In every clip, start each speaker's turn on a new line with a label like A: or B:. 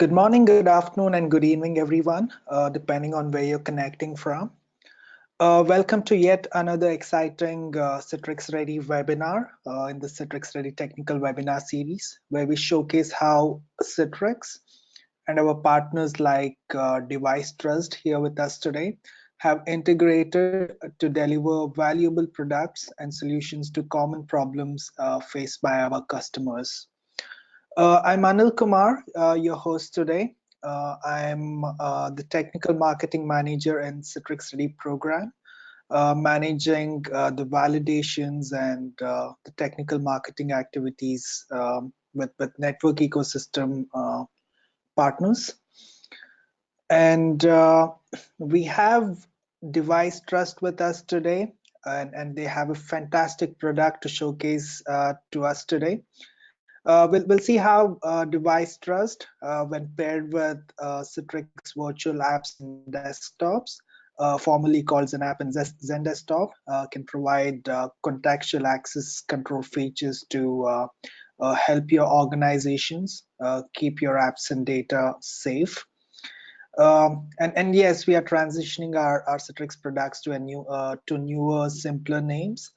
A: Good morning, good afternoon, and good evening, everyone, depending on where you're connecting from. Welcome to yet another exciting Citrix Ready webinar in the Citrix Ready Technical Webinar Series, where we showcase how Citrix and our partners like deviceTRUST here with us today have integrated to deliver valuable products and solutions to common problems faced by our customers. I'm Anil Kumar, your host today. I'm the Technical Marketing Manager in Citrix Ready program, managing the validations and the technical marketing activities with network ecosystem partners. And we have deviceTRUST with us today, and they have a fantastic product to showcase to us today. We'll see how deviceTRUST, when paired with Citrix virtual apps and desktops, formerly called Zen and Zen Desktop, can provide contextual access control features to help your organizations keep your apps and data safe. And yes, we are transitioning our Citrix products to newer, simpler names.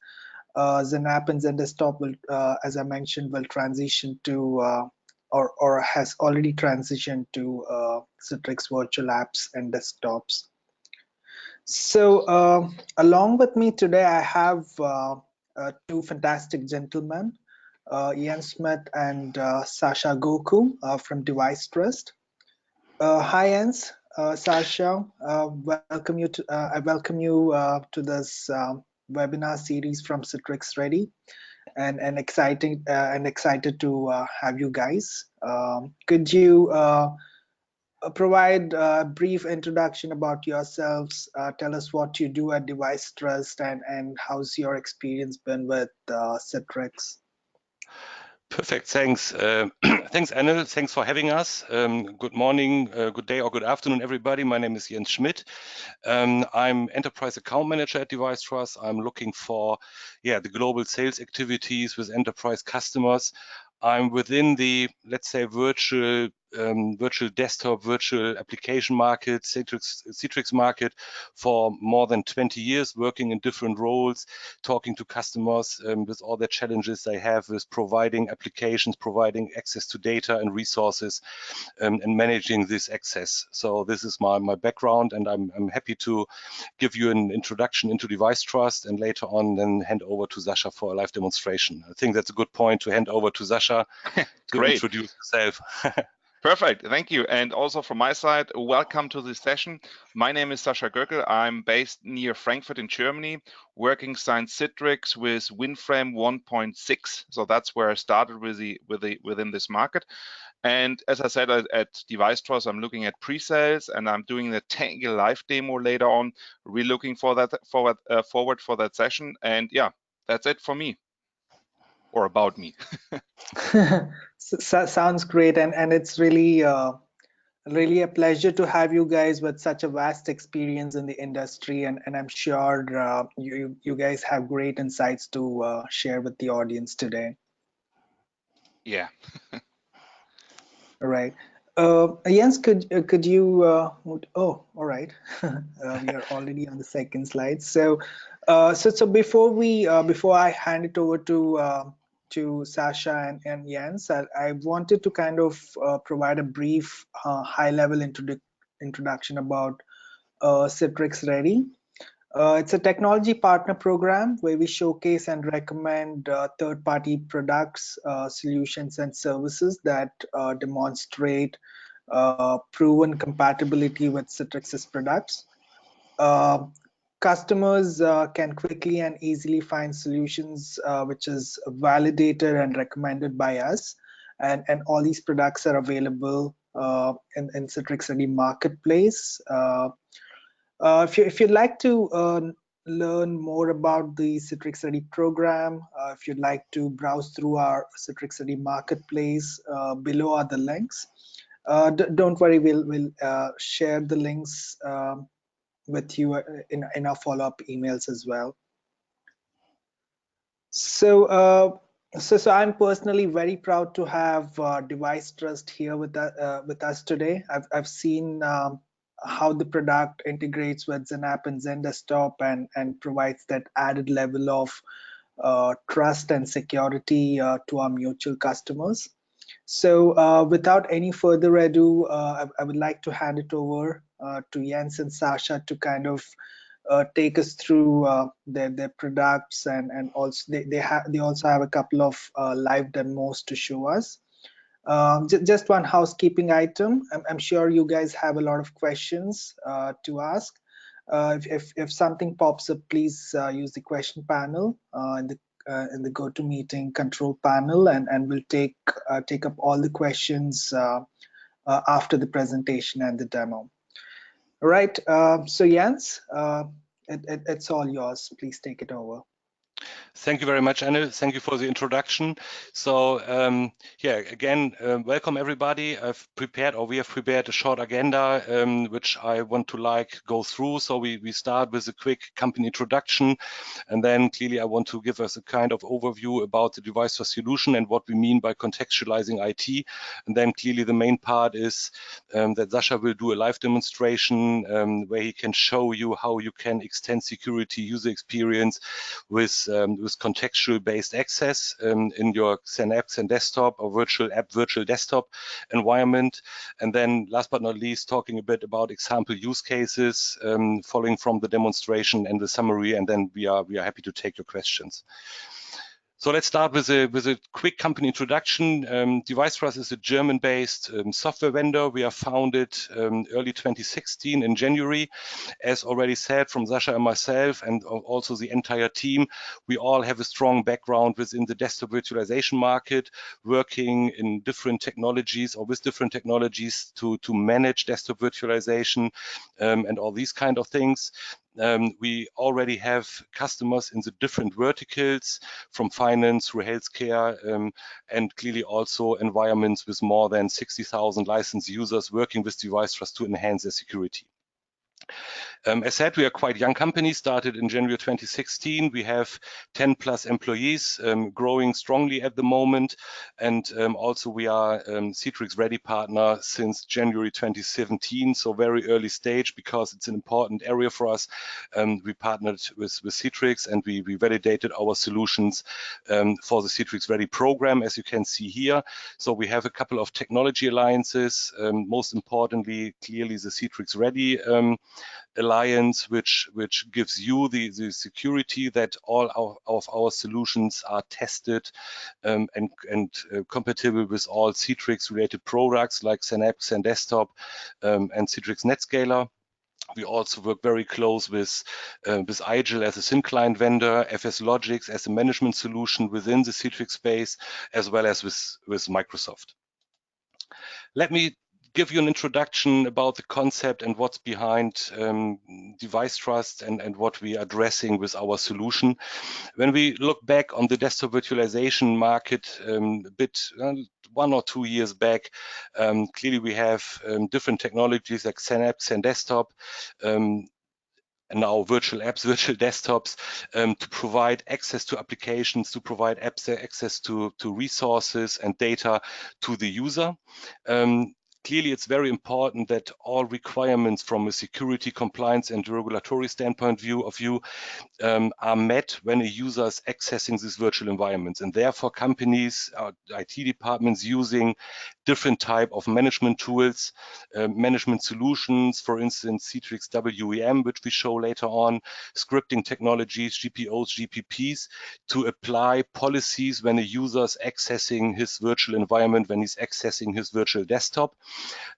A: Zen app and Zen desktop will, as I mentioned, will transition to or has already transitioned to Citrix virtual apps and desktops. So along with me today, I have two fantastic gentlemen, Ian Smith and Sasha Goku from deviceTRUST. Hi, Jens. Sasha, I welcome you to this webinar series from Citrix Ready, and excited to have you guys. Could you provide a brief introduction about yourselves? Tell us what you do at deviceTRUST and how's your experience been with Citrix?
B: Perfect. Thanks. Thanks, Anil. Thanks for having us. Good morning, good day, or good afternoon, everybody. My name is Jens Schmidt. I'm Enterprise Account Manager at deviceTRUST. I'm looking for the global sales activities with enterprise customers. I'm within the, let's say, virtual desktop, virtual application market, Citrix market for more than 20 years, working in different roles, talking to customers with all the challenges they have with providing applications, providing access to data and resources, and managing this access. So this is my background, and I'm happy to give you an introduction into deviceTRUST, and later on then hand over to Sasha for a live demonstration. I think that's a good point to hand over to Sasha to introduce yourself.
C: Perfect, thank you. And also from my side, welcome to this session. My name is Sascha Göckel. I'm based near Frankfurt in Germany, working since Citrix with WinFrame 1.6. So that's where I started within this market. And as I said, at deviceTRUST, I'm looking at pre-sales, and I'm doing the technical live demo later on. We're looking for that forward for that session. And yeah, that's it for me, or about me.
A: Sounds great, and it's really a pleasure to have you guys with such a vast experience in the industry, and I'm sure you guys have great insights to share with the audience today.
C: Yeah.
A: All right. Jens, could you oh, all right. We are already on the second slide. So before I hand it over to Sasha and Jens, I wanted to kind of provide a brief high-level introduction about Citrix Ready. It's a technology partner program where we showcase and recommend third-party products, solutions, and services that demonstrate proven compatibility with Citrix's products. Customers can quickly and easily find solutions which is validated and recommended by us, and all these products are available in Citrix Ready Marketplace. If you'd like to learn more about the Citrix Ready program, if you'd like to browse through our Citrix Ready Marketplace, below are the links. Don't worry, we'll share the links with you in our follow-up emails as well. So So I'm personally very proud to have deviceTRUST here with us today. I've seen how the product integrates with Zenap and Zen Desktop and provides that added level of trust and security to our mutual customers. So without any further ado, I would like to hand it over to Jens and Sasha to kind of take us through their products, and also they also have a couple of live demos to show us. Just one housekeeping item. I'm sure you guys have a lot of questions to ask. If something pops up, please use the question panel in the GoToMeeting control panel, and we'll take up all the questions after the presentation and the demo. All right. So Jens, it's all yours. Please take it over.
B: Thank you very much, Anil. Thank you for the introduction. So yeah, again, welcome everybody. We have prepared a short agenda, which I want to go through. So we start with a quick company introduction, and then clearly I want to give us a kind of overview about the deviceTRUST solution and what we mean by contextualizing IT. And then clearly the main part is that Sasha will do a live demonstration where he can show you how you can extend security user experience with contextual-based access in your Synapse and desktop or virtual desktop environment. And then last but not least, talking a bit about example use cases following from the demonstration and the summary, and then we are happy to take your questions. So let's start with a quick company introduction. deviceTRUST is a German-based software vendor. We are founded early 2016 in January. As already said from Sasha and myself, and also the entire team, we all have a strong background within the desktop virtualization market, working in different technologies or with different technologies to manage desktop virtualization and all these kind of things. We already have customers in the different verticals, from finance through healthcare, and clearly also environments with more than 60,000 licensed users working with deviceTRUST to enhance their security. As said, we are quite young company, started in January 2016. We have 10 plus employees, growing strongly at the moment. And also we are Citrix ready partner since January 2017. So very early stage, because it's an important area for us. We partnered with Citrix, and we validated our solutions for the Citrix ready program, as you can see here. So we have a couple of technology alliances, most importantly, clearly the Citrix ready alliance, which gives you the security that all of our solutions are tested and compatible with all Citrix related products like Synapse and Desktop and Citrix NetScaler. We also work very close with IGEL as a thin client vendor, FS Logics as a management solution within the Citrix space, as well as with Microsoft. Let me give you an introduction about the concept and what's behind deviceTRUST and what we are addressing with our solution. When we look back on the desktop virtualization market a bit 1 or 2 years back, clearly we have different technologies like Synapse and Desktop, and now virtual apps, virtual desktops, to provide access to applications, to provide access to resources and data to the user. Clearly, it's very important that all requirements from a security, compliance, and regulatory standpoint of view are met when a user is accessing these virtual environments. And therefore, companies, IT departments using different type of management tools, management solutions, for instance, Citrix WEM, which we show later on, scripting technologies, GPOs, GPPs, to apply policies when a user is accessing his virtual environment, when he's accessing his virtual desktop.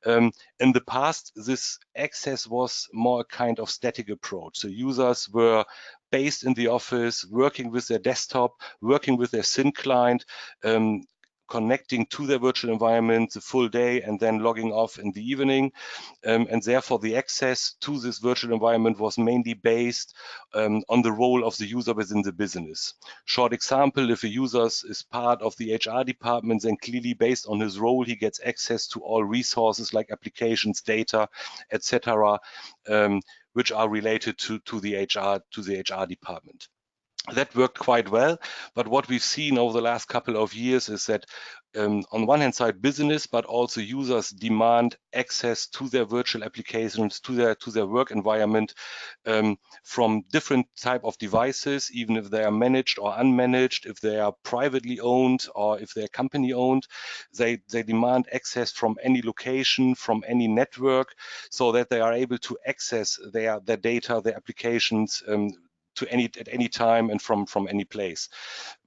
B: In the past, this access was more a kind of static approach. So users were based in the office, working with their desktop, working with their thin client, connecting to their virtual environment the full day and then logging off in the evening. And therefore, the access to this virtual environment was mainly based on the role of the user within the business. Short example, if a user is part of the HR department, then clearly based on his role, he gets access to all resources like applications, data, etc., which are related to the HR department. That worked quite well, but what we've seen over the last couple of years is that on one hand side, business, but also users demand access to their virtual applications, to their work environment from different type of devices, even if they are managed or unmanaged, if they are privately owned or if they're company owned. They demand access from any location, from any network, so that they are able to access their data, their applications at any time and from any place.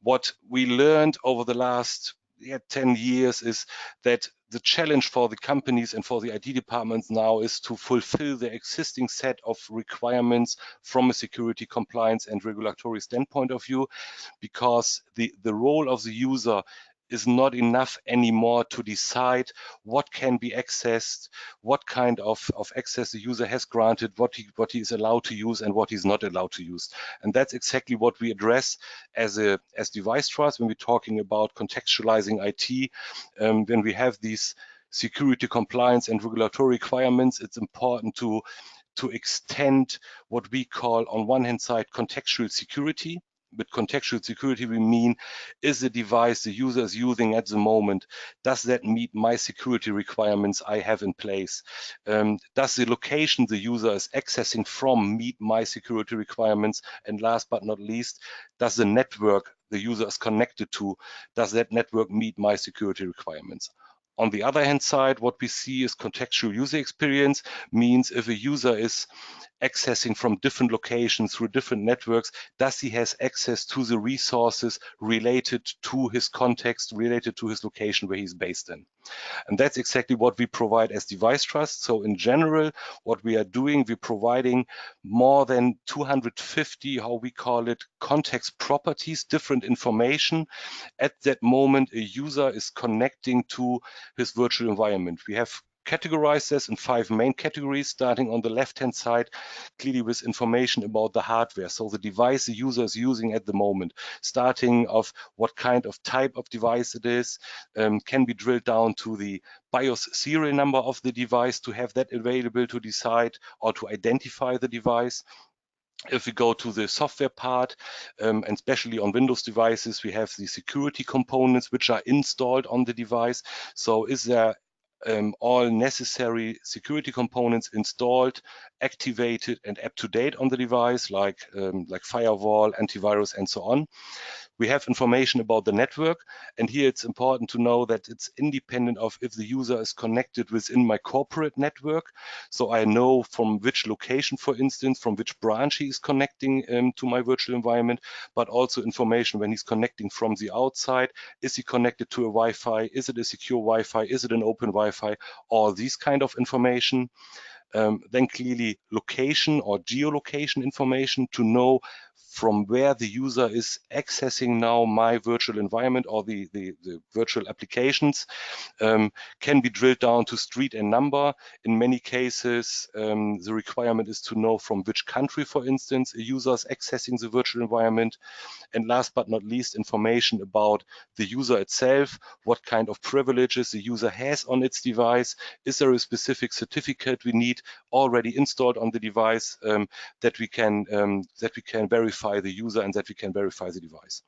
B: What we learned over the last 10 years is that the challenge for the companies and for the IT departments now is to fulfill the existing set of requirements from a security, compliance, and regulatory standpoint of view, because the role of the user is not enough anymore to decide what can be accessed, what kind of access the user has granted, what he is allowed to use and what he's not allowed to use. And that's exactly what we address as deviceTRUST when we're talking about contextualizing IT. When we have these security, compliance, and regulatory requirements, it's important to extend what we call, on one hand side, contextual security. With contextual security, we mean, is the device the user is using at the moment, does that meet my security requirements I have in place? Does the location the user is accessing from meet my security requirements? And last but not least, does the network the user is connected to, does that network meet my security requirements? On the other hand side, what we see is contextual user experience, means if a user is accessing from different locations through different networks, does he has access to the resources related to his context, related to his location where he's based in. And that's exactly what we provide as deviceTRUST. So in general, what we are doing, we're providing more than 250, how we call it, context properties, different information at that moment a user is connecting to his virtual environment. We have categorized this in 5 main categories, starting on the left-hand side, clearly with information about the hardware. So the device the user is using at the moment, starting of what kind of type of device it is, can be drilled down to the BIOS serial number of the device to have that available to decide or to identify the device. If we go to the software part, and especially on Windows devices, we have the security components which are installed on the device. So is there all necessary security components installed, activated, and up to date on the device, like firewall, antivirus, and so on. We have information about the network, and here it's important to know that it's independent of if the user is connected within my corporate network. So I know from which location, for instance, from which branch he is connecting to my virtual environment, but also information when he's connecting from the outside. Is he connected to a Wi-Fi? Is it a secure Wi-Fi? Is it an open Wi-Fi? All these kind of information. Then clearly location or geolocation information to know from where the user is accessing now my virtual environment or the virtual applications. Can be drilled down to street and number. In many cases, the requirement is to know from which country, for instance, a user is accessing the virtual environment. And last but not least, information about the user itself, what kind of privileges the user has on its device. Is there a specific certificate we need already installed on the device that we can verify the user and that we can verify the device.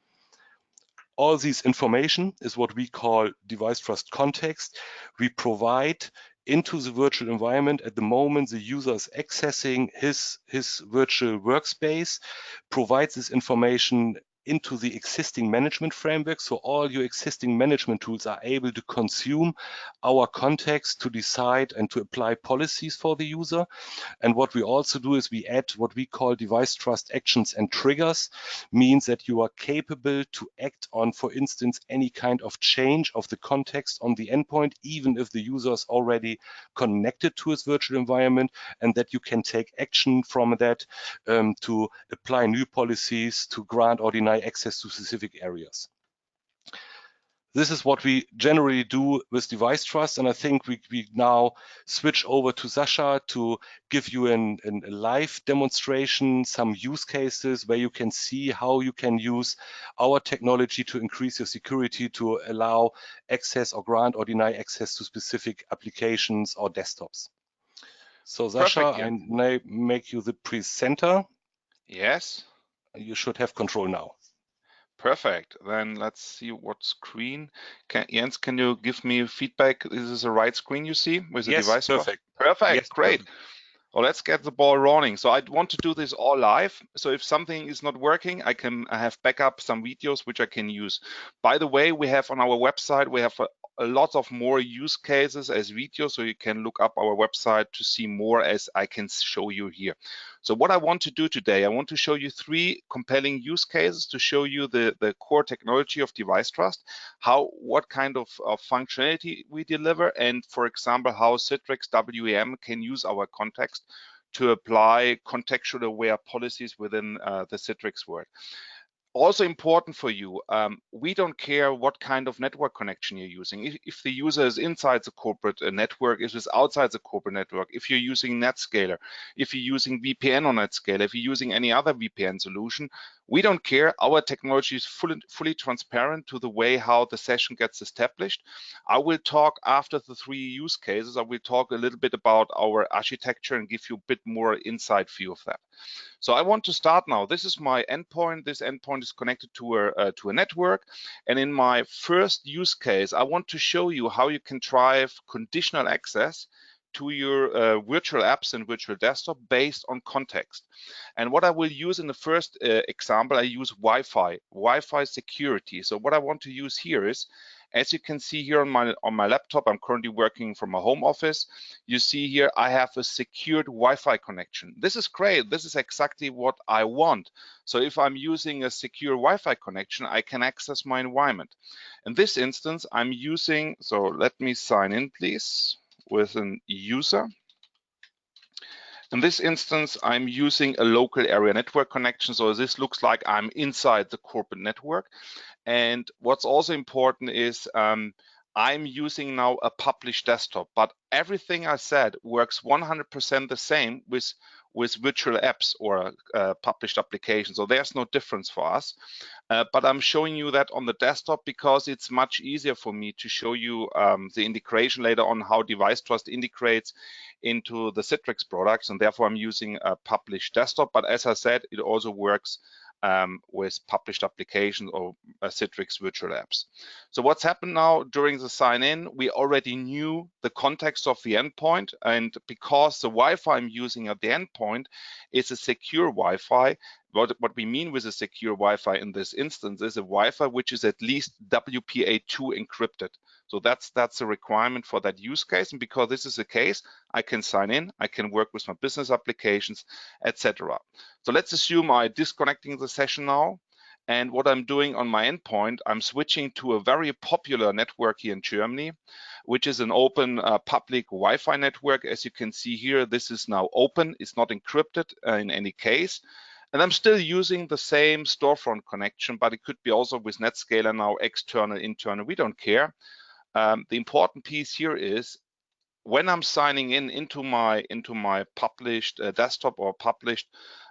B: All this information is what we call deviceTRUST context. We provide into the virtual environment at the moment the user is accessing his virtual workspace, provides this information into the existing management framework. So all your existing management tools are able to consume our context to decide and to apply policies for the user. And what we also do is we add what we call deviceTRUST actions and triggers, means that you are capable to act on, for instance, any kind of change of the context on the endpoint, even if the user is already connected to his virtual environment, and that you can take action from that to apply new policies, to grant or deny access to specific areas. This is what we generally do with deviceTRUST, and I think we now switch over to Sasha to give you a live demonstration, some use cases where you can see how you can use our technology to increase your security, to allow access or grant or deny access to specific applications or desktops. So Sasha,
C: Perfect, yeah.
B: I make you the presenter.
C: Yes.
B: you should have control now.
C: Perfect. Then let's see what screen. Jens, can you give me feedback? Is this the right screen you see with the
B: Yes,
C: device?
B: perfect.
C: Perfect.
B: Yes,
C: Great.
B: perfect.
C: Well, let's get the ball rolling. So I want to do this all live. So if something is not working, I have backup some videos which I can use. By the way, we have on our website, we have a lot of more use cases as videos. So you can look up our website to see more as I can show you here. So what I want to do today, I want to show you 3 compelling use cases to show you the core technology of deviceTRUST, what kind of functionality we deliver, and for example, how Citrix WEM can use our context to apply contextual aware policies within the Citrix world. Also important for you, we don't care what kind of network connection you're using. If the user is inside the corporate network, if it's outside the corporate network, if you're using NetScaler, if you're using VPN on NetScaler, if you're using any other VPN solution, we don't care. Our technology is fully transparent to the way how the session gets established. I will talk after the 3 use cases. I will talk a little bit about our architecture and give you a bit more inside view of that. So I want to start now. This is my endpoint. This endpoint is connected to a network. And in my first use case, I want to show you how you can drive conditional access to your virtual apps and virtual desktop based on context. And what I will use in the first example, I use Wi-Fi security. So what I want to use here is, as you can see here on my laptop, I'm currently working from a home office. You see here, I have a secured Wi-Fi connection. This is great. This is exactly what I want. So if I'm using a secure Wi-Fi connection, I can access my environment. In this instance, I'm using, so let me sign in, please, with an user. In this instance, I'm using a local area network connection. So this looks like I'm inside the corporate network. And what's also important is I'm using now a published desktop, but everything I said works 100% the same with virtual apps or published applications. So there's no difference for us. But I'm showing you that on the desktop because it's much easier for me to show you the integration later on how deviceTRUST integrates into the Citrix products. And therefore, I'm using a published desktop. But as I said, it also works with published applications or Citrix virtual apps. So what's happened now during the sign-in, we already knew the context of the endpoint, and because the Wi-Fi I'm using at the endpoint is a secure Wi-Fi, what we mean with a secure Wi-Fi in this instance is a Wi-Fi which is at least WPA2 encrypted. So that's a requirement for that use case, and because this is the case, I can sign in, I can work with my business applications, etc. So let's assume I'm disconnecting the session now. And what I'm doing on my endpoint, I'm switching to a very popular network here in Germany, which is an open public Wi-Fi network. As you can see here, this is now open. It's not encrypted in any case. And I'm still using the same storefront connection, but it could be also with NetScaler now, external, internal, we don't care. The important piece here is when I'm signing into my published desktop or published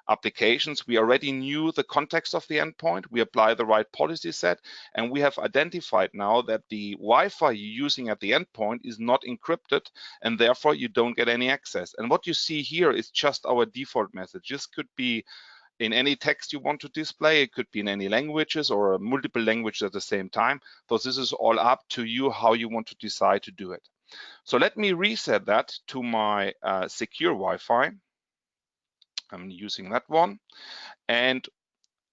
C: applications, we already knew the context of the endpoint. We apply the right policy set, and we have identified now that the Wi-Fi you're using at the endpoint is not encrypted, and therefore you don't get any access. And what you see here is just our default message. This could be in any text you want to display. It could be in any languages or multiple languages at the same time. So this is all up to you how you want to decide to do it. So let me reset that to my secure Wi-Fi. I'm using that one. And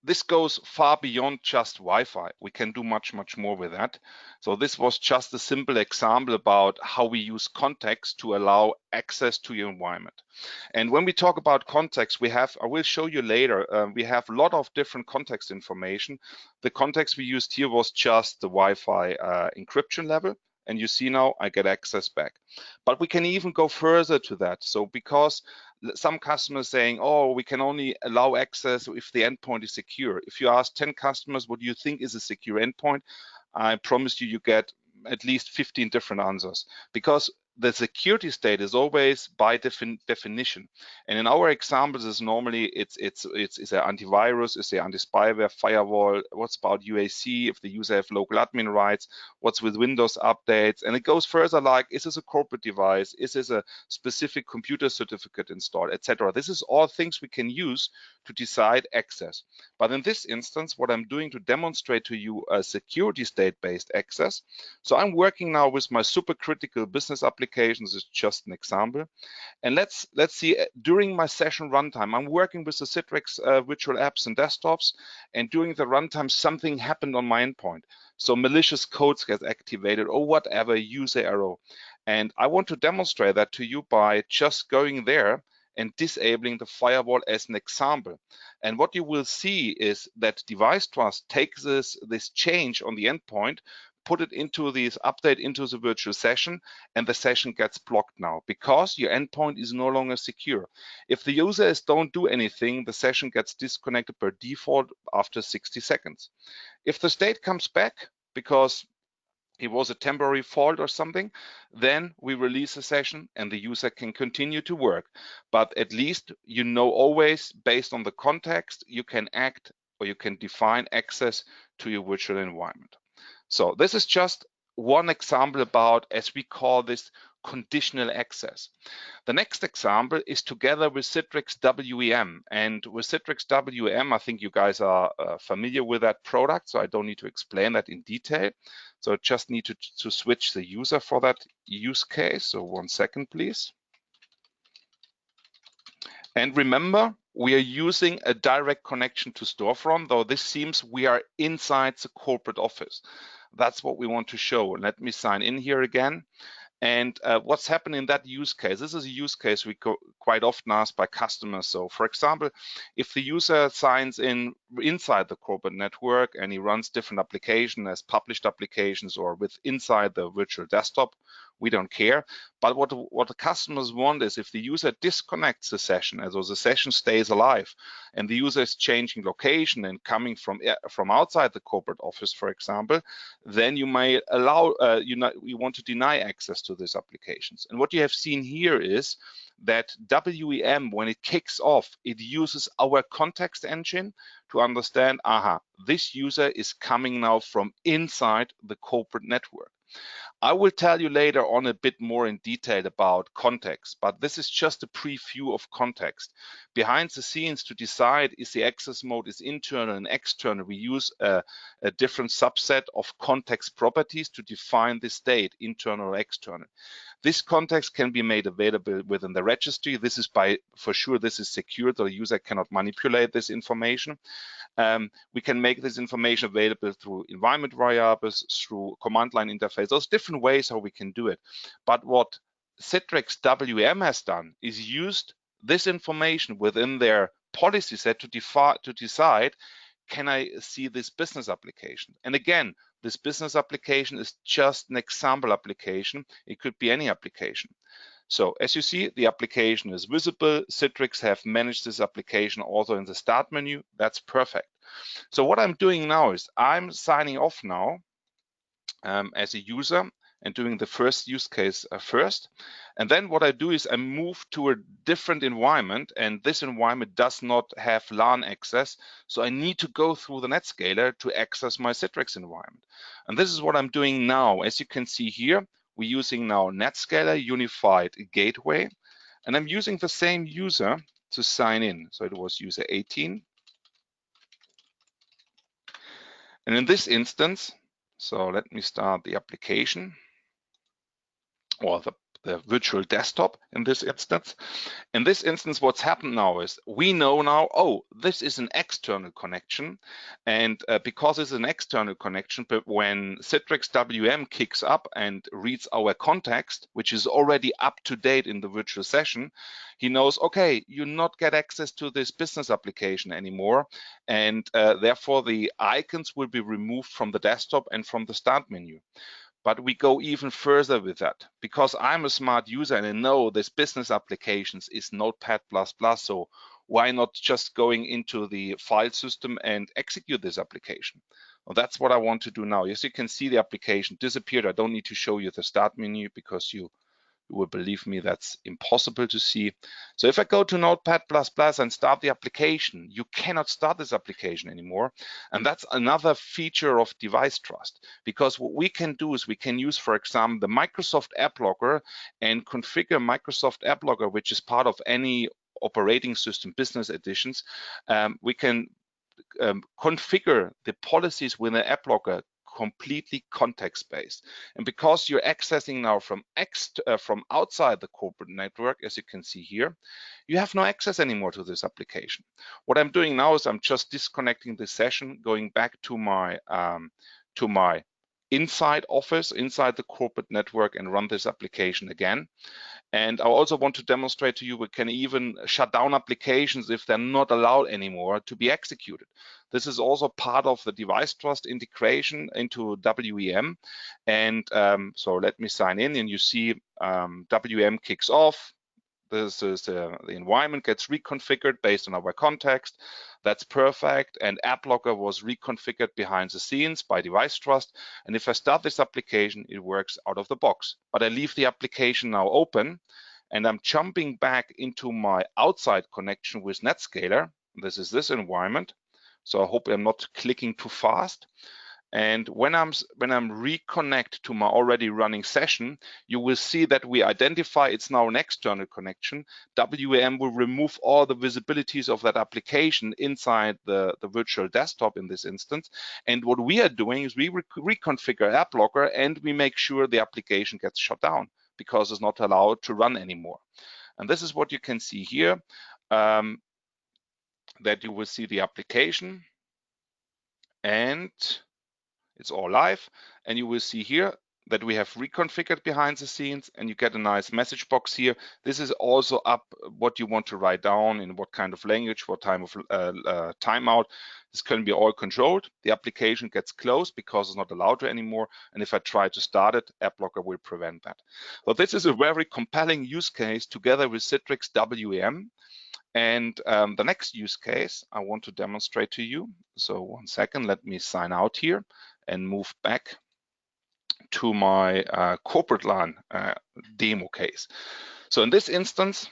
C: this goes far beyond just Wi-Fi. We can do much, much more with that. So this was just a simple example about how we use context to allow access to your environment. And when we talk about context, I will show you later, we have a lot of different context information. The context we used here was just the Wi-Fi encryption level. And you see now I get access back. But we can even go further to that. So because some customers saying, oh, we can only allow access if the endpoint is secure. If you ask 10 customers, what do you think is a secure endpoint? I promise you, you get at least 15 different answers, because the security state is always by definition. And in our examples, is normally it's an antivirus, it's an anti-spyware, firewall. What's about UAC? If the user have local admin rights, what's with Windows updates? And it goes further, like, is this a corporate device? Is this a specific computer certificate installed, etc.? This is all things we can use to decide access. But in this instance, what I'm doing to demonstrate to you a security state-based access. So I'm working now with my supercritical business applications. Is just an example. And let's see, during my session runtime, I'm working with the Citrix virtual apps and desktops, and during the runtime, something happened on my endpoint. So malicious codes get activated or whatever, user error. And I want to demonstrate that to you by just going there and disabling the firewall as an example. And what you will see is that deviceTRUST takes this change on the endpoint, put it into this update into the virtual session, and the session gets blocked now because your endpoint is no longer secure. If the users don't do anything, the session gets disconnected per default after 60 seconds. If the state comes back because it was a temporary fault or something, then we release a session and the user can continue to work. But at least you know always, based on the context, you can act or you can define access to your virtual environment. So this is just one example about, as we call this, conditional access. The next example is together with Citrix WEM. And with Citrix WEM, I think you guys are familiar with that product, so I don't need to explain that in detail. So I just need to switch the user for that use case. So 1 second, please. And remember, we are using a direct connection to storefront, though this seems we are inside the corporate office. That's what we want to show. Let me sign in here again. And what's happening in that use case? This is a use case we quite often asked by customers. So for example, if the user signs in inside the corporate network and he runs different applications as published applications or with inside the virtual desktop, we don't care. But what the customers want is if the user disconnects the session, as the session stays alive, and the user is changing location and coming from outside the corporate office, for example, then you may allow, you want to deny access to these applications. And what you have seen here is that WEM, when it kicks off, it uses our context engine to understand, this user is coming now from inside the corporate network. I will tell you later on a bit more in detail about context, but this is just a preview of context. Behind the scenes, to decide is the access mode is internal and external, we use a different subset of context properties to define the state, internal or external. This context can be made available within the registry. This is for sure, this is secure, the user cannot manipulate this information. We can make this information available through environment variables, through command line interface. There's different ways how we can do it. But what Citrix WEM has done is used this information within their policy set to decide, can I see this business application? And again, this business application is just an example application. It could be any application. So as you see, the application is visible. Citrix have managed this application also in the start menu. That's perfect. So what I'm doing now is I'm signing off now as a user and doing the first use case first. And then what I do is I move to a different environment, and this environment does not have LAN access. So I need to go through the Netscaler to access my Citrix environment. And this is what I'm doing now. As you can see here, we're using now Netscaler Unified Gateway, and I'm using the same user to sign in. So it was user 18. And in this instance, so let me start the application or the virtual desktop in this instance. In this instance, what's happened now is we know now, oh, this is an external connection. And because it's an external connection, but when Citrix WEM kicks up and reads our context, which is already up to date in the virtual session, he knows, okay, you not get access to this business application anymore. And therefore, the icons will be removed from the desktop and from the start menu. But we go even further with that because I'm a smart user and I know this business applications is Notepad++. So why not just going into the file system and execute this application? Well, that's what I want to do now. As you can see, the application disappeared. I don't need to show you the start menu because you You will believe me, that's impossible to see. So if I go to Notepad++ and start the application, you cannot start this application anymore. And that's another feature of deviceTRUST, because what we can do is we can use, for example, the Microsoft App Locker and configure Microsoft App Locker, which is part of any operating system business editions. We can configure the policies with the App Locker completely context-based. And because you're accessing now from outside the corporate network, as you can see here, you have no access anymore to this application. What I'm doing now is I'm just disconnecting this session, going back to my inside office, inside the corporate network, and run this application again. And I also want to demonstrate to you we can even shut down applications if they're not allowed anymore to be executed. This is also part of the deviceTRUST integration into WEM. And so let me sign in, and you see WEM kicks off. This is the environment gets reconfigured based on our context. That's perfect. And App Locker was reconfigured behind the scenes by deviceTRUST. And if I start this application, it works out of the box. But I leave the application now open, and I'm jumping back into my outside connection with Netscaler. This is this environment. So I hope I'm not clicking too fast. And when I'm reconnect to my already running session, you will see that we identify it's now an external connection. WEM will remove all the visibilities of that application inside the virtual desktop in this instance. And what we are doing is we reconfigure App Locker, and we make sure the application gets shut down because it's not allowed to run anymore. And this is what you can see here, that you will see the application, and it's all live, and you will see here that we have reconfigured behind the scenes, and you get a nice message box here. This is also up what you want to write down, in what kind of language, what time of timeout. This can be all controlled. The application gets closed because it's not allowed to anymore, and if I try to start it, App Locker will prevent that. So this is a very compelling use case together with Citrix WEM. And the next use case I want to demonstrate to you. So 1 second, let me sign out here and move back to my corporate LAN demo case. So in this instance,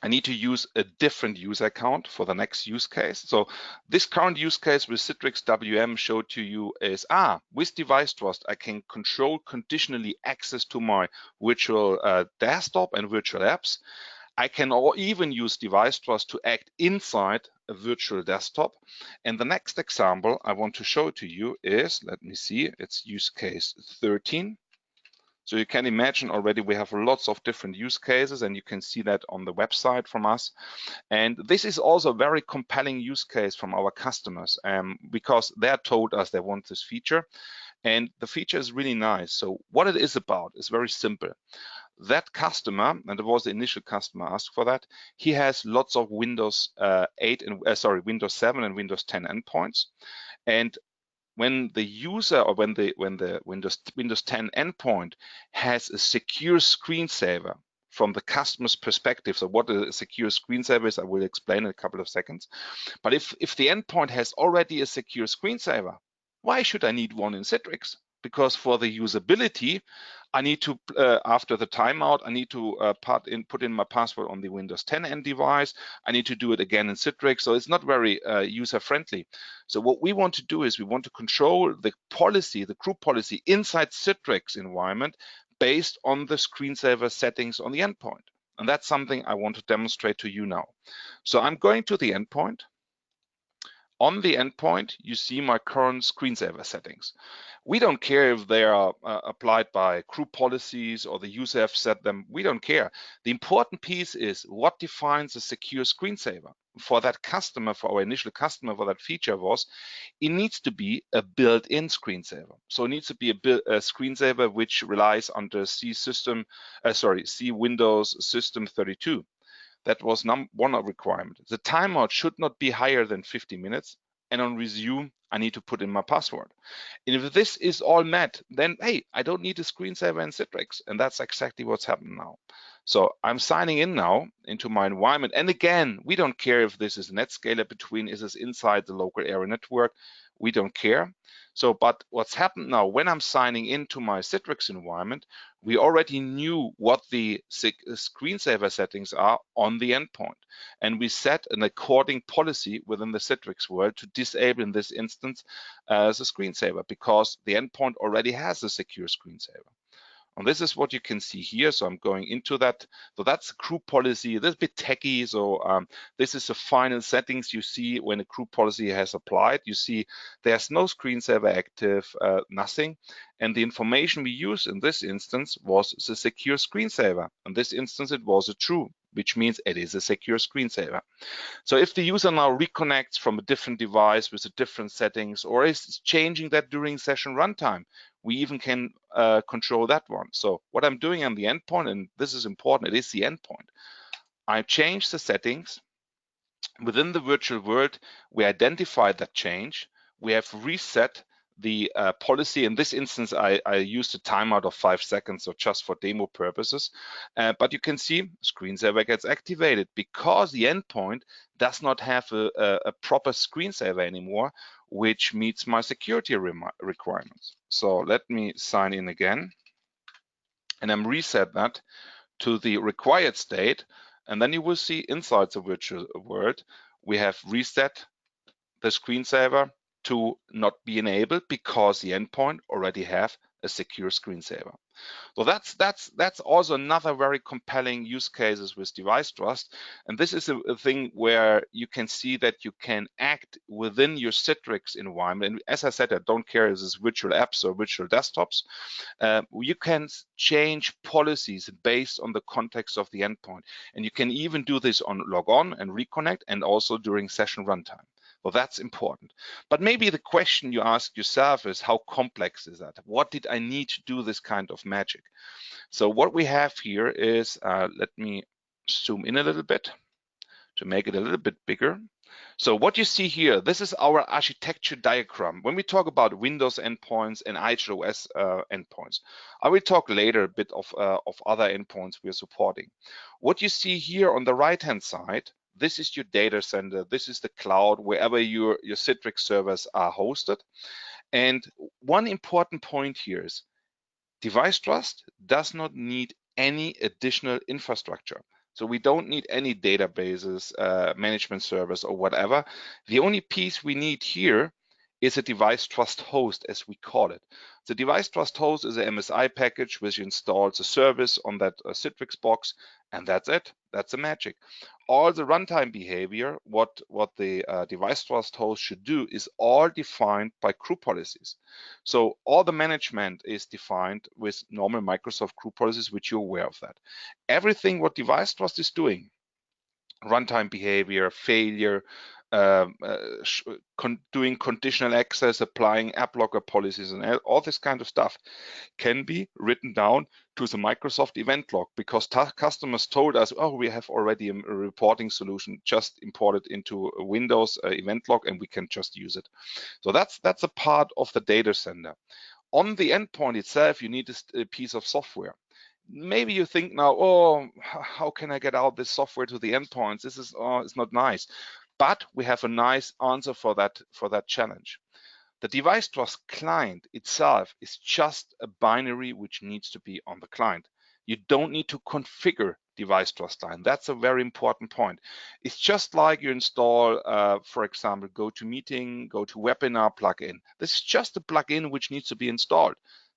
C: I need to use a different user account for the next use case. So this current use case with Citrix WM showed to you is, with deviceTRUST, I can control conditionally access to my virtual desktop and virtual apps. I can even use deviceTRUST to act inside a virtual desktop. And the next example I want to show to you is, let me see, it's use case 13. So you can imagine already we have lots of different use cases, and you can see that on the website from us. And this is also a very compelling use case from our customers, because they told us they want this feature. And the feature is really nice. So what it is about is very simple. That customer, and it was the initial customer asked for that, he has lots of Windows Windows 7 and Windows 10 endpoints. And when the user, or when the Windows 10 endpoint has a secure screensaver from the customer's perspective, so what a secure screensaver is, I will explain in a couple of seconds. But if the endpoint has already a secure screensaver, why should I need one in Citrix? Because for the usability, I need to, after the timeout, I need to put in my password on the Windows 10 end device. I need to do it again in Citrix, so it's not very user-friendly. So what we want to do is we want to control the policy, the group policy inside Citrix environment based on the screensaver settings on the endpoint. And that's something I want to demonstrate to you now. So I'm going to the endpoint. On the endpoint, you see my current screensaver settings. We don't care if they are applied by group policies or the user have set them. We don't care. The important piece is what defines a secure screensaver. For that customer, for our initial customer, for that feature was, it needs to be a built-in screensaver. So it needs to be a screensaver which relies on the C Windows System 32. That was one requirement. The timeout should not be higher than 50 minutes. And on resume, I need to put in my password. And if this is all met, then, hey, I don't need a screensaver in Citrix. And that's exactly what's happened now. So I'm signing in now into my environment. And again, we don't care if this is Netscaler between, is this inside the local area network? We don't care. So, but what's happened now, when I'm signing into my Citrix environment, we already knew what the screensaver settings are on the endpoint. And we set an according policy within the Citrix world to disable in this instance as a screensaver, because the endpoint already has a secure screensaver. And this is what you can see here. So I'm going into that. So that's a group policy. This is a bit techy. So this is the final settings you see when a group policy has applied. You see there's no screensaver active, nothing. And the information we use in this instance was the secure screensaver. In this instance, it was a true, which means it is a secure screensaver. So if the user now reconnects from a different device with a different settings, or is changing that during session runtime, we even can control that one. So what I'm doing on the endpoint, and this is important, it is the endpoint. I change the settings. Within the virtual world, we identified that change. We have reset the policy. In this instance, I used a timeout of 5 seconds, so just for demo purposes. But you can see screensaver gets activated because the endpoint does not have a proper screensaver anymore, which meets my security requirements. So let me sign in again, and I'm reset that to the required state. And then you will see inside the virtual world, we have reset the screensaver to not be enabled because the endpoint already have a secure screensaver. So that's also another very compelling use cases with deviceTRUST. And this is a thing where you can see that you can act within your Citrix environment. And as I said, I don't care if this is virtual apps or virtual desktops. You can change policies based on the context of the endpoint. And you can even do this on log on and reconnect, and also during session runtime. Well, that's important. But maybe the question you ask yourself is, how complex is that? What did I need to do this kind of magic? So what we have here is, let me zoom in a little bit to make it a little bit bigger. So what you see here, this is our architecture diagram. When we talk about Windows endpoints and IGEL OS endpoints, I will talk later a bit of other endpoints we are supporting. What you see here on the right-hand side, this is your data center. This is the cloud, wherever your Citrix servers are hosted. And one important point here is deviceTRUST does not need any additional infrastructure. So we don't need any databases, management servers, or whatever. The only piece we need here is a deviceTRUST host, as we call it. The deviceTRUST host is an MSI package which installs a service on that Citrix box, and that's it. That's the magic. All the runtime behavior, what the deviceTRUST host should do, is all defined by group policies. So all the management is defined with normal Microsoft group policies, which you're aware of that. Everything what deviceTRUST is doing, runtime behavior, failure, doing conditional access, applying app locker policies, and all this kind of stuff can be written down to the Microsoft event log, because customers told us, oh, we have already a reporting solution, just import it into a Windows event log and we can just use it. So that's a part of the data center. On the endpoint itself, you need a piece of software. Maybe you think now, oh, how can I get out this software to the endpoints? This is, oh, it's not nice. But we have a nice answer for that challenge. The deviceTRUST client itself is just a binary which needs to be on the client. You don't need to configure deviceTRUST client. That's a very important point. It's just like you install, for example, GoToMeeting, GoToWebinar plugin. This is just a plugin which needs to be installed.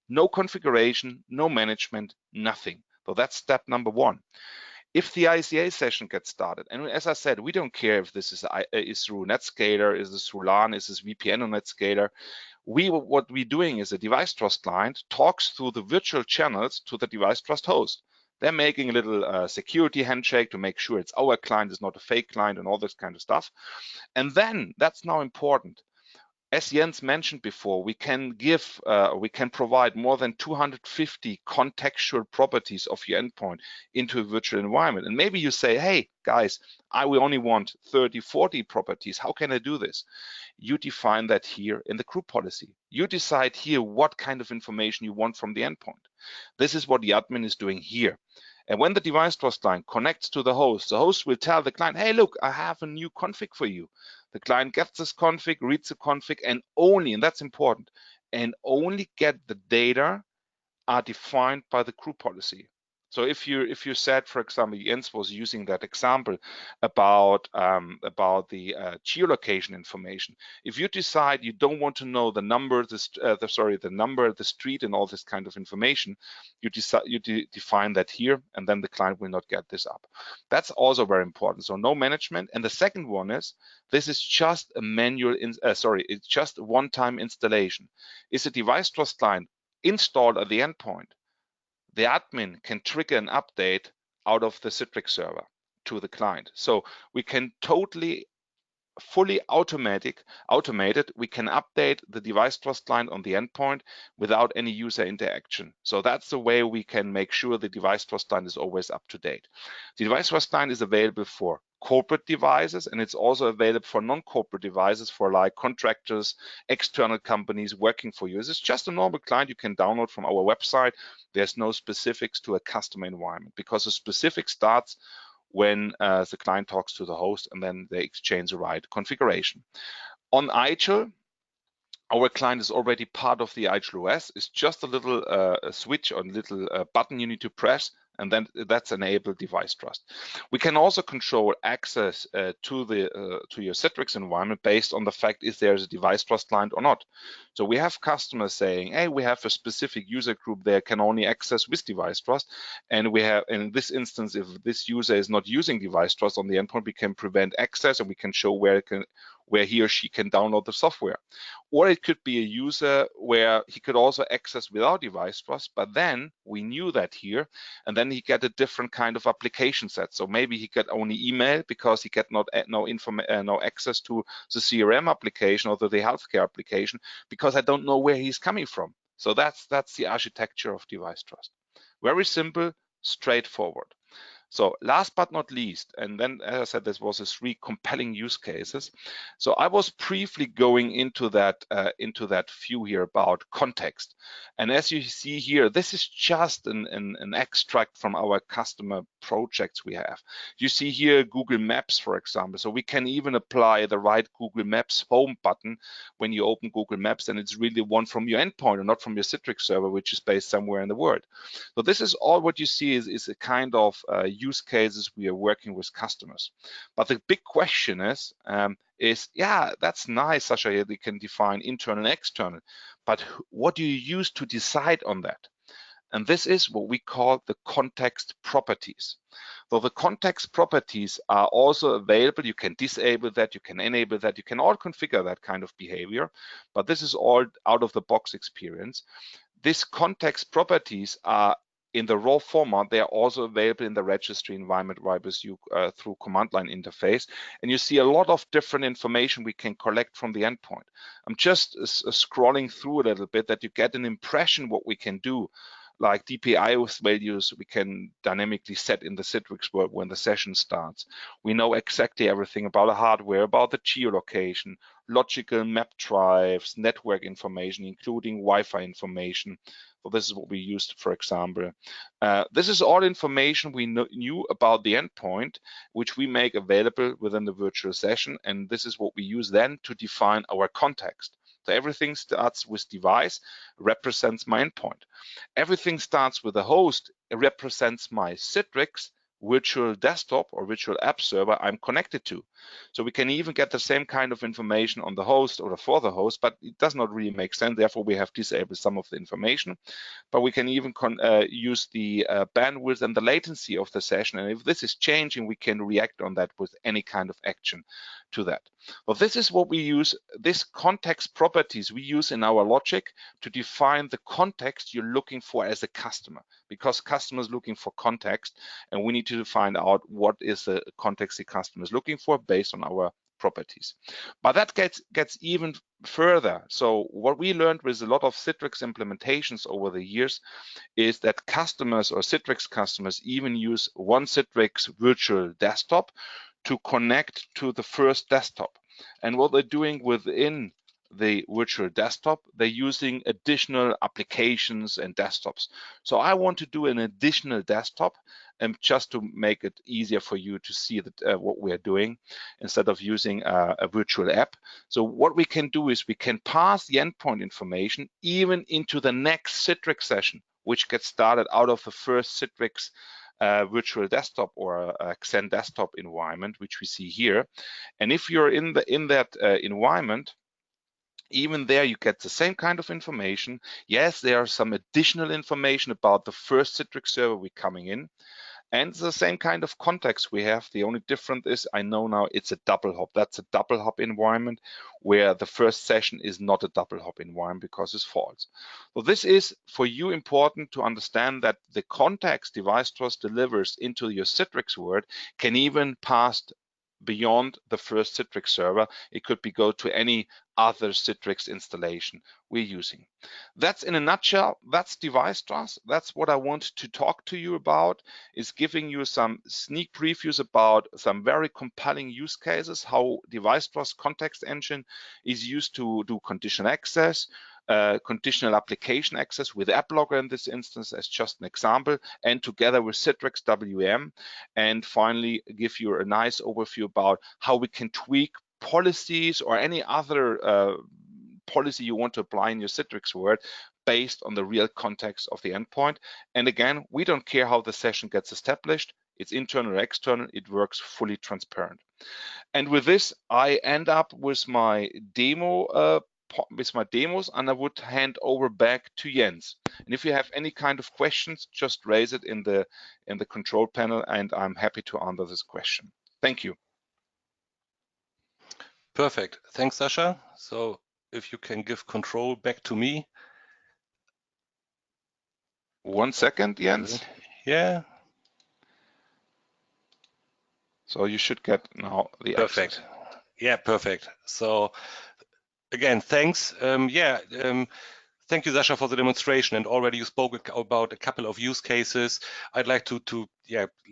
C: No configuration, no management, nothing. So that's step number one. If the ICA session gets started, and as I said, we don't care if this is through Netscaler, is this through LAN, is this VPN on Netscaler. What we're doing is a deviceTRUST client talks through the virtual channels to the deviceTRUST host. They're making a little security handshake to make sure it's our client, it's not a fake client, and all this kind of stuff. And then that's now important. As Jens mentioned before, we can provide more than 250 contextual properties of your endpoint into a virtual environment. And maybe you say, hey, guys, I will only want 30, 40 properties. How can I do this? You define that here in the group policy. You decide here what kind of information you want from the endpoint. This is what the admin is doing here. And when the deviceTRUST client connects to the host will tell the client, hey, look, I have a new config for you. The client gets this config, reads the config, and that's important, and only get the data are defined by the group policy. So if you said, for example, Jens was using that example about the geolocation information. If you decide you don't want to know the number, the number, the street, and all this kind of information, you define that here, and then the client will not get this up. That's also very important. So no management. And the second one is this is just a manual. It's just a one-time installation. Is a deviceTRUST client installed at the endpoint, the admin can trigger an update out of the Citrix server to the client. So we can totally fully automated, we can update the deviceTRUST client on the endpoint without any user interaction. So that's the way we can make sure the deviceTRUST client is always up to date. The deviceTRUST client is available for corporate devices, and it's also available for non-corporate devices for like contractors, external companies working for you. This is just a normal client you can download from our website. There's no specifics to a customer environment because the specific starts when the client talks to the host, and then they exchange the right configuration. On IGEL, our client is already part of the IGEL OS. It's just a little switch or a little button you need to press, and then that's enable deviceTRUST. We can also control access to your Citrix environment based on the fact if there's a deviceTRUST client or not. So we have customers saying, hey, we have a specific user group there can only access with deviceTRUST, and we have, in this instance, if this user is not using deviceTRUST on the endpoint, we can prevent access and we can show where he or she can download the software. Or it could be a user where he could also access without deviceTRUST, but then we knew that here, and then he get a different kind of application set. So maybe he get only email because he get no access to the CRM application or to the healthcare application because I don't know where he's coming from. So that's the architecture of deviceTRUST. Very simple, straightforward. So last but not least, and then as I said, this was a 3 compelling use cases. So I was briefly going into that view here about context. And as you see here, this is just an extract from our customer projects we have. You see here Google Maps, for example. So we can even apply the right Google Maps home button when you open Google Maps, and it's really one from your endpoint and not from your Citrix server, which is based somewhere in the world. So this is all what you see is a kind of use cases we are working with customers. But the big question is yeah, that's nice, Sasha, you can define internal and external, but what do you use to decide on that? And this is what we call the context properties. So the context properties are also available. You can disable that, you can enable that, you can all configure that kind of behavior, but this is all out of the box experience. These context properties are in the raw format. They are also available in the registry environment with you through command line interface. And you see a lot of different information we can collect from the endpoint. I'm just scrolling through a little bit that you get an impression what we can do. Like DPI values, we can dynamically set in the Citrix world when the session starts. We know exactly everything about the hardware, about the geolocation, logical map drives, network information, including Wi-Fi information. So this is what we used, for example. This is all information we knew about the endpoint, which we make available within the virtual session. And this is what we use then to define our context. So everything starts with device, represents my endpoint. Everything starts with a host, it represents my Citrix virtual desktop or virtual app server I'm connected to. So we can even get the same kind of information on the host or for the host, but it does not really make sense. Therefore, we have disabled some of the information, but we can even use the bandwidth and the latency of the session. And if this is changing, we can react on that with any kind of action to that. Well, this is what we use, this context properties we use in our logic to define the context you're looking for as a customer, because customers looking for context, and we need to find out what is the context the customer is looking for based on our properties. But that gets even further. So what we learned with a lot of Citrix implementations over the years is that customers or Citrix customers even use one Citrix virtual desktop to connect to the first desktop. And what they're doing within the virtual desktop, they're using additional applications and desktops. So I want to do an additional desktop just to make it easier for you to see that, what we're doing instead of using a virtual app. So what we can do is we can pass the endpoint information even into the next Citrix session, which gets started out of the first Citrix virtual desktop or a Xen desktop environment, which we see here. And if you're in that environment, even there you get the same kind of information. Yes, there are some additional information about the first Citrix server we're coming in, and the same kind of context we have. The only difference is I know now it's a double hop. That's a double hop environment where the first session is not a double hop environment because it's false. So this is for you important to understand that the context deviceTRUST delivers into your Citrix world can even pass beyond the first Citrix server. It could be go to any other Citrix installation we're using. That's in a nutshell, that's deviceTRUST. That's what I want to talk to you about, is giving you some sneak previews about some very compelling use cases, how deviceTRUST context engine is used to do conditional access, conditional application access with AppLogger in this instance as just an example, and together with Citrix WM, and finally give you a nice overview about how we can tweak policies or any other policy you want to apply in your Citrix world based on the real context of the endpoint. And again, we don't care how the session gets established. It's internal or external. It works fully transparent. And with this, I end up with my demo with my demos, and I would hand over back to Jens. And if you have any kind of questions, just raise it in the control panel, and I'm happy to answer this question. Thank you.
B: Perfect. Thanks, Sascha. So if you can give control back to me.
C: 1 second, Jens.
B: Yeah.
C: So you should get now the
B: Perfect.
C: access.
B: Yeah, perfect. So again, thanks. Thank you, Sascha, for the demonstration. And already you spoke about a couple of use cases. I'd like to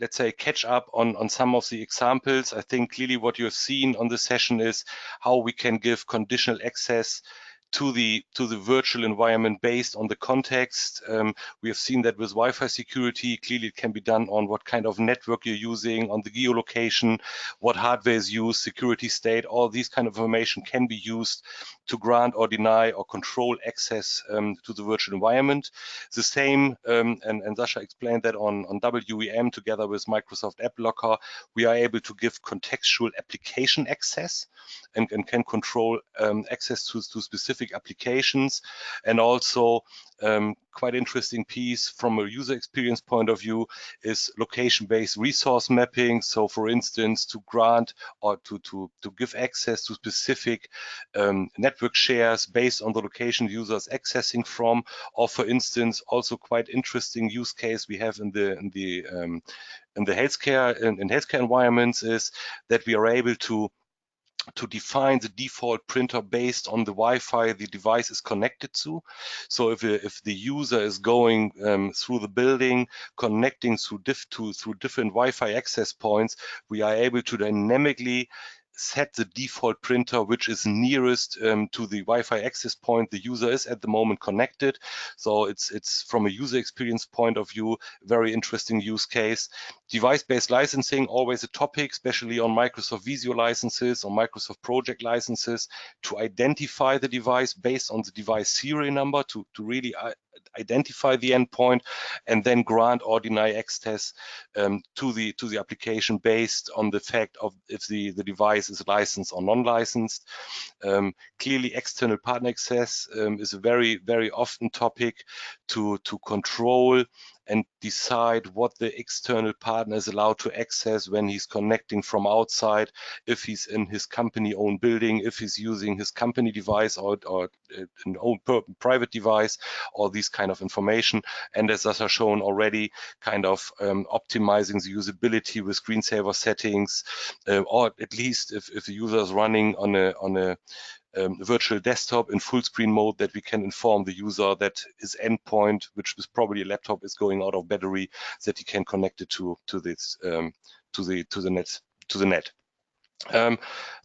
B: let's say, catch up on some of the examples. I think clearly what you've seen on the session is how we can give conditional access to the virtual environment based on the context. We have seen that with Wi-Fi security, clearly it can be done on what kind of network you're using, on the geolocation, what hardware is used, security state, all these kind of information can be used to grant or deny or control access to the virtual environment. The same, and Sascha explained that on WEM together with Microsoft AppLogger, we are able to give contextual application access and can control access to specific applications. And also quite interesting piece from a user experience point of view is location-based resource mapping. So for instance, to grant or to give access to specific network shares based on the location users accessing from, or for instance, also quite interesting use case we have in the healthcare environments is that we are able to define the default printer based on the Wi-Fi the device is connected to. So if the user is going through the building, connecting through different Wi-Fi access points, we are able to dynamically set the default printer which is nearest to the Wi-Fi access point the user is at the moment connected. So it's from a user experience point of view, very interesting use case. Device-based licensing, always a topic, especially on Microsoft Visio licenses or Microsoft Project licenses, to identify the device based on the device serial number to really identify the endpoint, and then grant or deny access to the application based on the fact of if the device is licensed or non-licensed. Clearly, external partner access is a very, very often topic to control and decide what the external partner is allowed to access when he's connecting from outside, if he's in his company-owned building, if he's using his company device or an own private device, or these kind of information. And as Sascha shown already, kind of optimizing the usability with screensaver settings, or at least if the user is running on a virtual desktop in full screen mode, that we can inform the user that his endpoint, which is probably a laptop, is going out of battery, that he can connect it to the net. I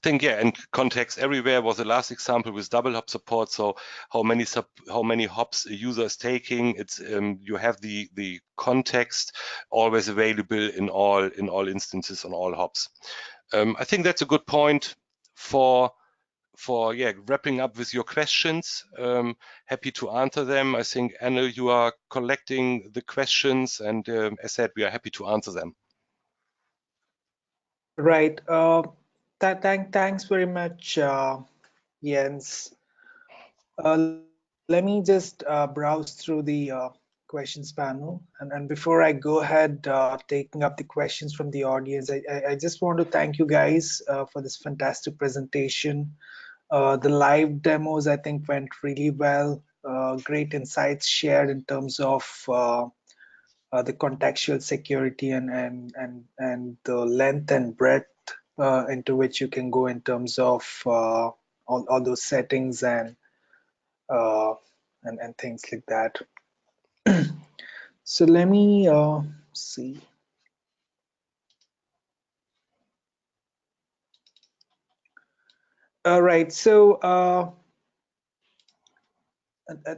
B: think, yeah, and context everywhere was the last example with double hop support. So how many hops a user is taking. It's you have the context always available in all instances on all hops. I think that's a good point for yeah, wrapping up with your questions. Happy to answer them. I think, Anil, you are collecting the questions, and as said, we are happy to answer them.
A: Right. Thanks very much, Jens. Let me just browse through the questions panel. And before I go ahead taking up the questions from the audience, I just want to thank you guys for this fantastic presentation. The live demos, I think, went really well. Great insights shared in terms of the contextual security and the length and breadth into which you can go in terms of all those settings uh, and things like that. So let me see. All right. So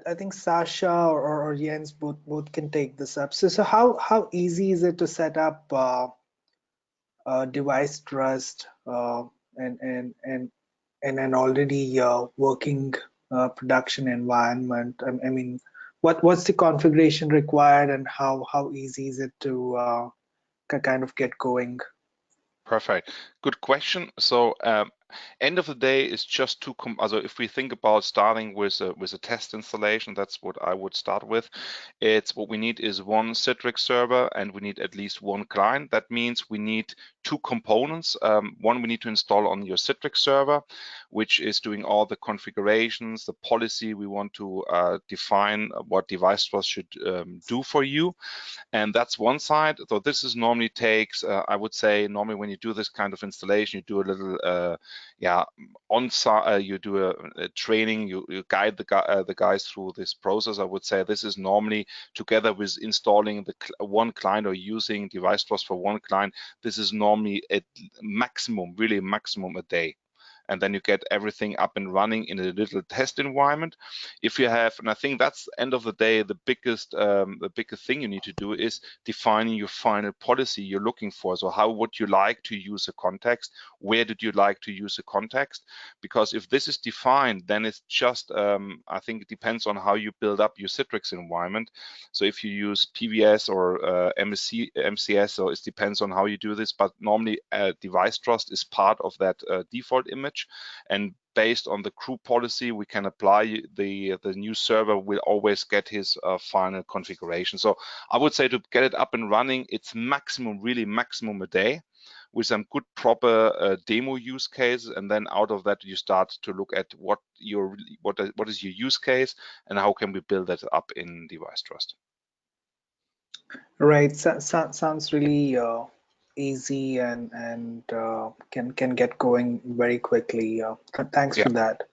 A: I think Sasha or Jens both can take this up. So how easy is it to set up deviceTRUST and an already working production environment? I mean, what's the configuration required, and how easy is it to kind of get going?
C: Perfect. Good question. So end of the day is just to also if we think about starting with a test installation, that's what I would start with. It's what we need is one Citrix server, and we need at least one client. That means we need two components. One we need to install on your Citrix server, which is doing all the configurations, the policy we want to define what deviceTRUST should do for you. And that's one side. So this is normally takes, I would say, normally when you do this kind of installation, you do a little, on-site, you do a training, you guide the guys through this process. I would say this is normally together with installing the one client or using deviceTRUST for one client. This is normally a maximum, really maximum a day. And then you get everything up and running in a little test environment. If you have, and I think that's end of the day, the biggest thing you need to do is defining your final policy you're looking for. So how would you like to use a context? Where did you like to use a context? Because if this is defined, then it's just, I think it depends on how you build up your Citrix environment. So if you use PVS or MCS, so it depends on how you do this, but normally deviceTRUST is part of that default image. And based on the group policy, we can apply the new server will always get his final configuration. So I would say to get it up and running, it's maximum, really maximum a day with some good proper demo use cases, and then out of that you start to look at what is your use case and how can we build that up in deviceTRUST.
A: Right. Sounds really easy and can get going very quickly. Thanks for that.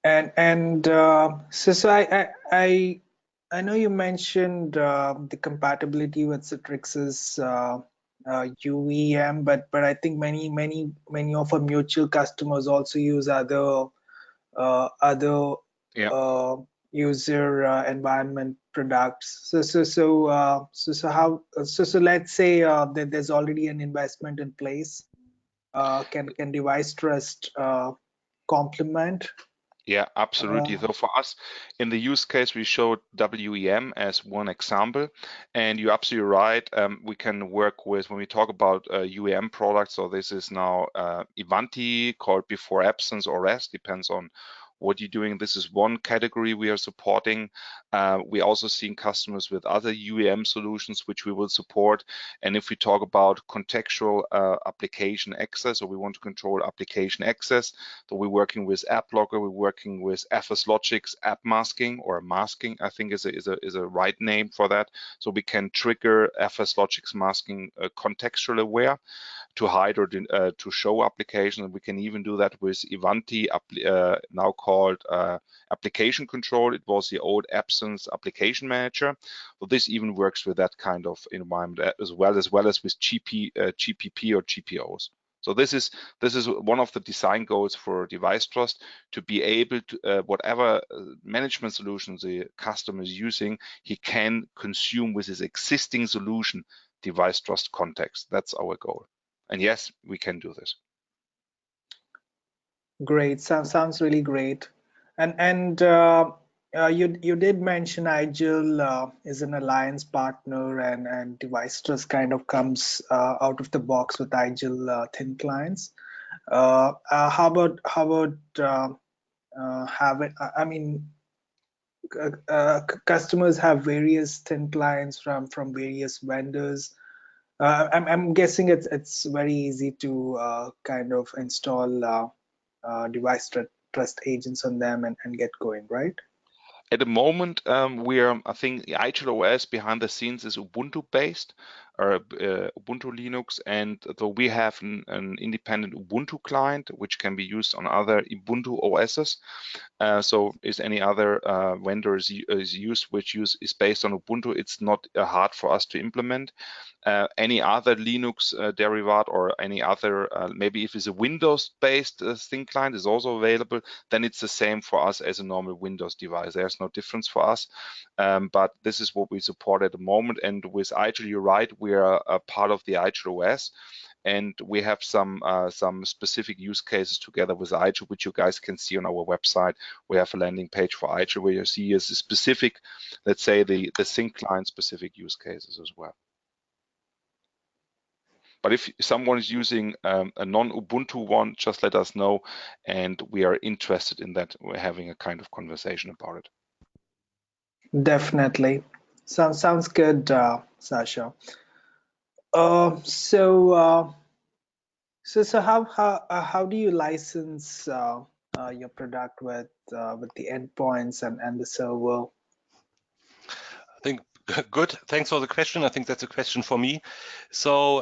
A: And so I know you mentioned the compatibility with Citrix's UEM, but I think many of our mutual customers also use other user environment products. So let's say that there's already an investment in place. Can deviceTRUST complement?
C: Yeah, absolutely. So for us, in the use case, we showed WEM as one example, and you're absolutely right. We can work with, when we talk about UEM products, so this is now Ivanti, called before absence or rest, depends on what you're doing. This is one category we are supporting. We also seeing customers with other UEM solutions, which we will support. And if we talk about contextual application access, or we want to control application access, so we're working with AppLogger, we're working with FSLogic's app masking, or masking, I think is a right name for that. So we can trigger FSLogic's masking contextual aware to hide or to show applications. We can even do that with Ivanti, now called application control. It was the old Absence application manager. So this even works with that kind of environment as well as with GPP or GPOs. So this is one of the design goals for deviceTRUST, to be able to whatever management solutions the customer is using, he can consume with his existing solution deviceTRUST context. That's our goal. And yes, we can do this.
A: Great. Sounds really great. And you did mention IGEL is an alliance partner, and deviceTRUST kind of comes out of the box with IGEL thin clients. How about having? I mean, customers have various thin clients from various vendors. I'm guessing it's very easy to kind of install deviceTRUST agents on them and get going, right?
C: At the moment, I think the IGEL OS behind the scenes is Ubuntu based, or Ubuntu Linux, and so we have an independent Ubuntu client which can be used on other Ubuntu OSs. So is any other vendor is used which is based on Ubuntu, it's not hard for us to implement. Any other Linux derivative or any other, maybe if it's a Windows-based thin client is also available, then it's the same for us as a normal Windows device. There's no difference for us, but this is what we support at the moment. And with IGEL, you're right, we are a part of the IGEL OS, and we have some specific use cases together with IGEL, which you guys can see on our website. We have a landing page for IGEL where you see is specific, let's say the thin client specific use cases as well. But if someone is using a non-Ubuntu one, just let us know, and we are interested in that. We're having a kind of conversation about it.
A: Definitely. Sounds good, Sasha. So how do you license your product with the endpoints and the server?
B: I think good. Thanks for the question. I think that's a question for me. So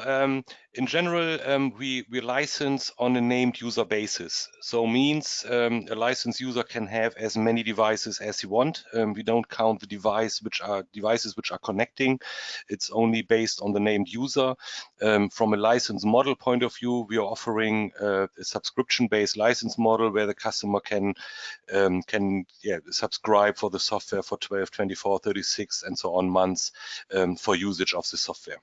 B: in general, we license on a named user basis. So means a licensed user can have as many devices as he want. We don't count the devices which are connecting. It's only based on the named user. From a license model point of view, we are offering a subscription-based license model where the customer can subscribe for the software for 12, 24, 36, and so on months for usage of the software.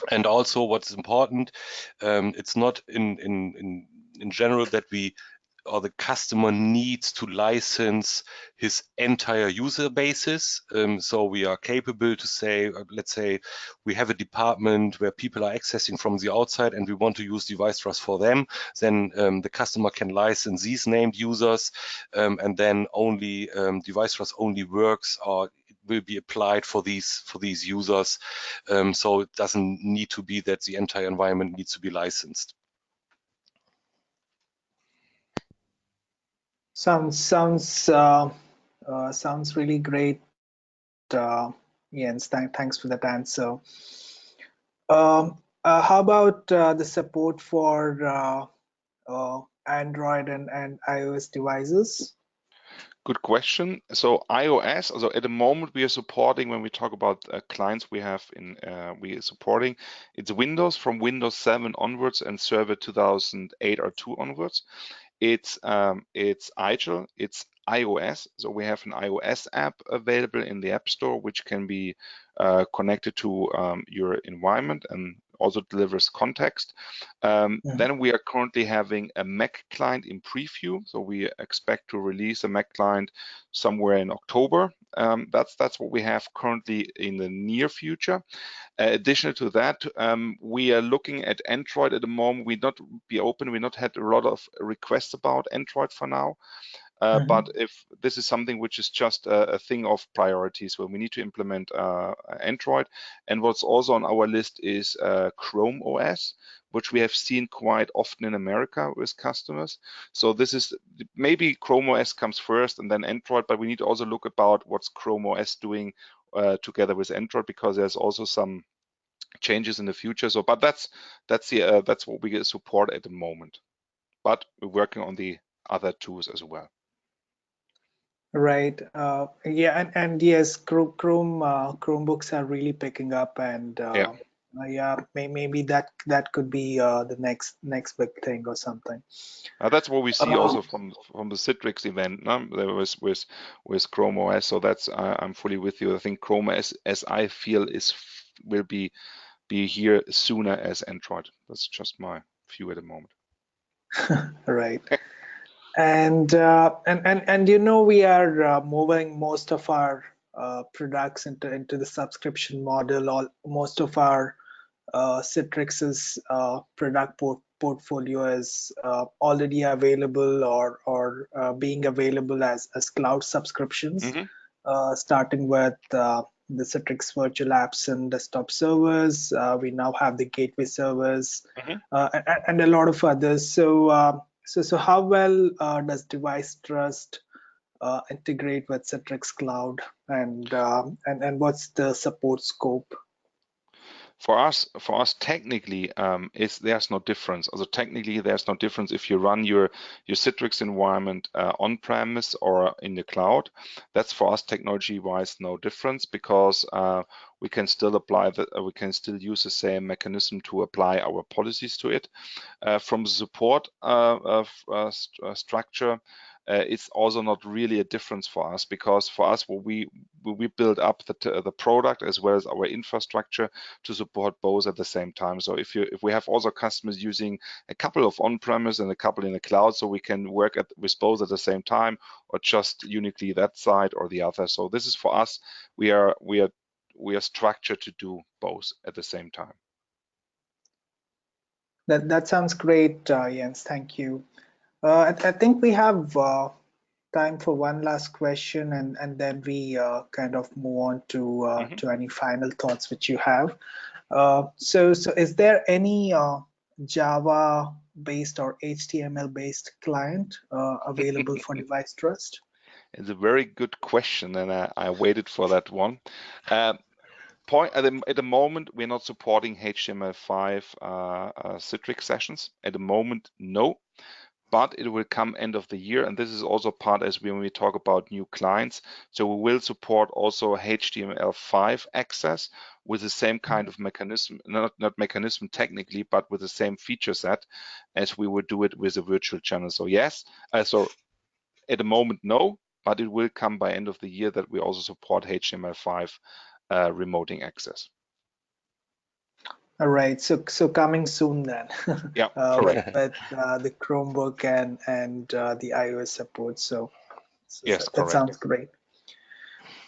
B: And also, what's important, it's not in general that we or the customer needs to license his entire user basis. So we are capable to say, let's say we have a department where people are accessing from the outside and we want to use deviceTRUST for them, then the customer can license these named users, and then only deviceTRUST only works or will be applied for these users. So it doesn't need to be that the entire environment needs to be licensed.
A: Sounds really great, Jens. Thanks for that answer. How about the support for Android and iOS devices?
C: Good question. So iOS, so at the moment we are supporting, when we talk about clients we have we are supporting, it's Windows from Windows 7 onwards and Server 2008 or 2 onwards. It's IGEL, it's iOS. So we have an iOS app available in the App Store, which can be connected to your environment and also delivers context. Then we are currently having a Mac client in preview. So we expect to release a Mac client somewhere in October. That's what we have currently in the near future. Additional to that, we are looking at Android at the moment. We not had a lot of requests about Android for now. But if this is something which is just a thing of priorities, where we need to implement Android, and what's also on our list is Chrome OS, which we have seen quite often in America with customers. So this is maybe Chrome OS comes first and then Android, but we need to also look about what's Chrome OS doing together with Android, because there's also some changes in the future. So, but that's what we support at the moment. But we're working on the other tools as well.
A: Right. Yeah, and yes, Chromebooks are really picking up, and yeah, maybe that could be the next big thing or something.
C: That's what we see also from the Citrix event, no? There was with Chrome OS. So that's I'm fully with you. I think Chrome OS, as I feel, will be here sooner as Android. That's just my view at the moment.
A: Right. And you know, we are moving most of our products into the subscription model. Most of our Citrix's product portfolio is already available or being available as cloud subscriptions, starting with the Citrix virtual apps and desktop servers. We now have the gateway servers and a lot of others. So how well does deviceTRUST integrate with Citrix Cloud, and what's the support scope?
C: For us, technically, there's no difference. Also, technically, there's no difference if you run your Citrix environment on-premise or in the cloud. That's for us technology-wise no difference, because we can still we can still use the same mechanism to apply our policies to it. From the support structure, it's also not really a difference for us, because for us, we build up the product as well as our infrastructure to support both at the same time. So if we have also customers using a couple of on-premise and a couple in the cloud, so we can work with both at the same time, or just uniquely that side or the other. So this is for us. We are structured to do both at the same time.
A: That sounds great, Jens. Thank you. I think we have time for one last question, and then we kind of move on to any final thoughts which you have. So is there any Java-based or HTML-based client available for deviceTRUST?
C: It's a very good question, and I waited for that one. At the moment, we're not supporting HTML5 Citrix sessions. At the moment, no. But it will come end of the year, and this is also part as when we talk about new clients. So we will support also HTML5 access with the same kind of mechanism, not mechanism technically, but with the same feature set as we would do it with a virtual channel. So yes, so at the moment, no, but it will come by end of the year that we also support HTML5 remoting access.
A: All right, so coming soon then.
C: Yeah, correct.
A: With the Chromebook and the iOS support. So
C: yes,
A: that sounds great.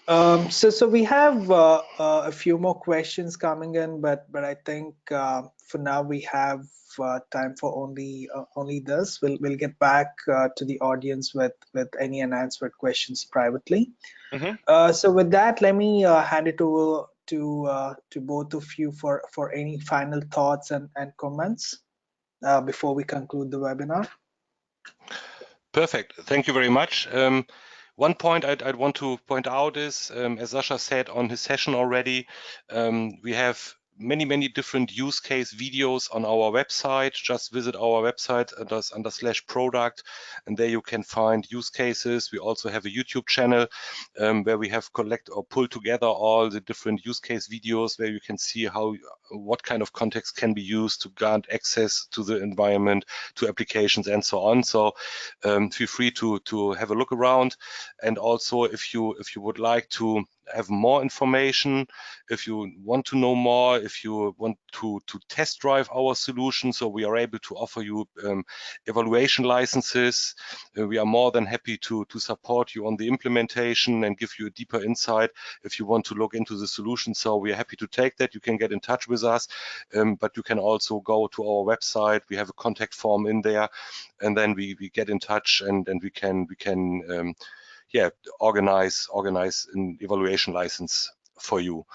A: So we have a few more questions coming in, but I think for now we have time for only this. We'll get back to the audience with any unanswered questions privately. So with that, let me hand it over to both of you for any final thoughts and comments before we conclude the webinar.
B: Perfect. Thank you very much. One point I'd want to point out is, as Sasha said on his session already, we have many different use case videos on our website. Just visit our website under /product, and there you can find use cases. We also have a YouTube channel where we have pulled together all the different use case videos, where you can see what kind of context can be used to grant access to the environment, to applications, and so on. So feel free to have a look around. And also, if you would like to have more information, if you want to know more, if you want to test drive our solution, so we are able to offer you evaluation licenses. We are more than happy to support you on the implementation and give you a deeper insight if you want to look into the solution. So we are happy to take that. You can get in touch with us, but you can also go to our website. We have a contact form in there, and then we get in touch, and we can organize an evaluation license for you.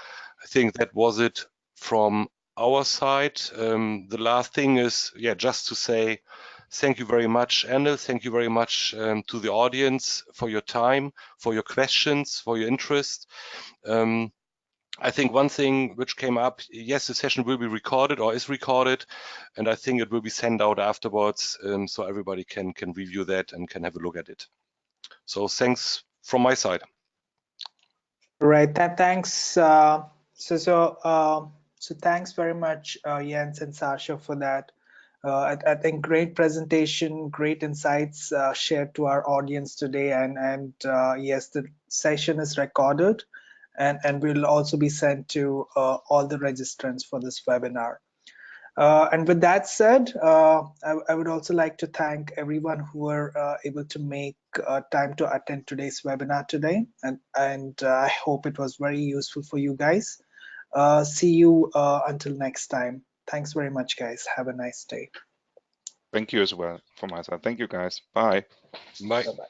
B: I think that was it from our side. The last thing is, just to say thank you very much, Anil. Thank you very much to the audience for your time, for your questions, for your interest. I think one thing which came up, yes, the session will be recorded or is recorded, and I think it will be sent out afterwards, so everybody can review that and can have a look at it. So thanks from my side.
A: Right. Thanks. So thanks very much, Jens and Sasha, for that. I think great presentation, great insights shared to our audience today. And yes, the session is recorded and will also be sent to all the registrants for this webinar. And with that said, I would also like to thank everyone who were able to make time to attend today's webinar today. And I hope it was very useful for you guys. See you until next time. Thanks very much, guys. Have a nice day.
C: Thank you as well from my side. Thank you, guys. Bye.
B: Bye.
A: Bye-bye.